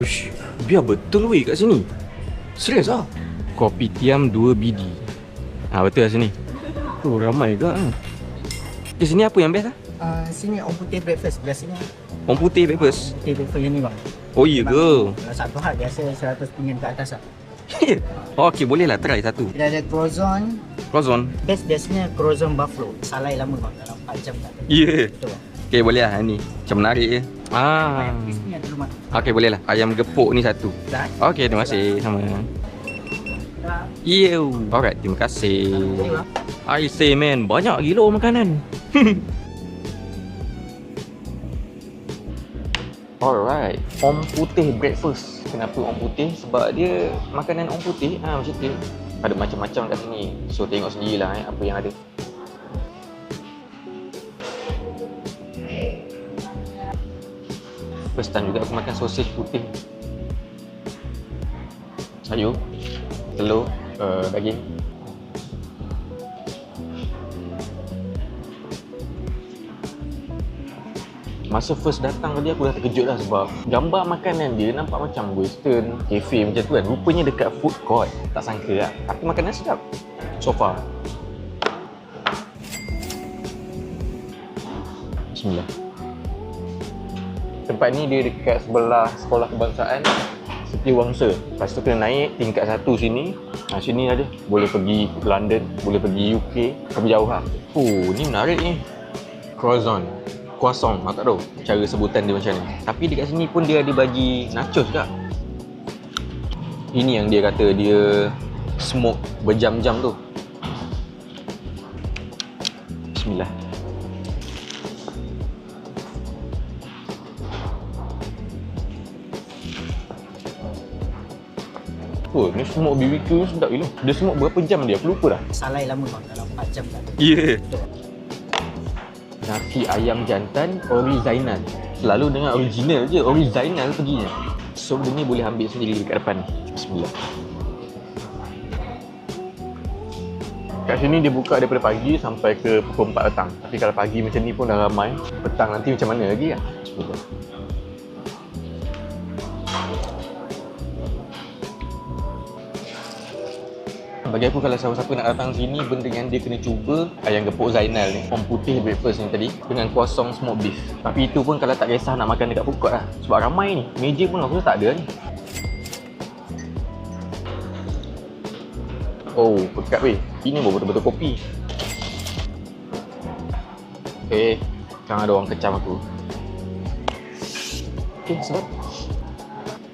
Ush, biar betul weh kat sini. Serius ah. Kopi tiam 2 bidi. Betul lah sini. Ramai ke ah. Di sini apa yang best ah? Sini orang putih breakfast biasanya. Orang putih breakfast. Putih breakfast yang ni bang. Oh iya ke? Kalau satu hal biasa 100 pinggan ke atas lah. Oh, okey, boleh lah try satu. Kita ada croissant. Croissant. Best biasanya croissant buffalo. Salai lama bang, dalam 4 jam tak ada. Ya. Yeah. Betul bang. Okey, boleh lah ni. Macam menarik je. Ayam crispy ada rumah. Okey, boleh lah. Ayam gepuk ni satu. Dah. Okey, terima kasih. Sama. Yo. Alright, terima kasih. I say man, banyak gila makanan. Alright, Om Putih breakfast. Kenapa Om Putih? Sebab dia makanan Om Putih macam tu. Ada macam-macam kat sini. So tengok sendirilah apa yang ada. First time juga aku makan sausage putih. Sayur, telur, daging. Masa first datang tadi aku dah terkejut lah sebab gambar makanan dia nampak macam western, cafe macam tu kan. Rupanya dekat food court. Tak sangka lah. Tapi makanan sedap. So far. Bismillah. Tempat ni dia dekat sebelah sekolah kebangsaan Setiawangsa. Lepas tu kena naik tingkat 1 sini. Sini ada. Boleh pergi London, boleh pergi UK. Tapi jauh lah. Oh, ni menarik ni. Croissant. Croissant, aku tak tahu cara sebutan dia macam mana. Tapi dekat sini pun dia ada bagi nachos kak. Ini yang dia kata dia smoke berjam-jam tu. Bismillah. Oh, ni smoke BBQ ni sedap gila. Dia smoke berapa jam dia? Aku lupa dah. Salai lama bang, dalam 4 jam tak ada. Ya. Yeah. Betul. Nasi ayam jantan Ori Zainal. Selalu dengan original je, Ori Zainal perginya. So dia ni boleh ambil sendiri dekat depan. Bismillah. Kat sini dia buka daripada pagi sampai ke pukul 4 petang. Tapi kalau pagi macam ni pun dah ramai. Petang nanti macam mana lagi lah. Bismillah. Bagi aku kalau siapa-siapa nak datang sini, benda yang dia kena cuba ayam gepuk Zainal ni. Om Putih breakfast ni tadi dengan croissant smoked beef. Tapi itu pun kalau tak kisah nak makan dekat food court lah. Sebab ramai ni. Meja pun aku rasa tak ada ni. Oh, pekat weh. Ini pun betul-betul kopi. Sekarang ada orang kecam aku. Sedap.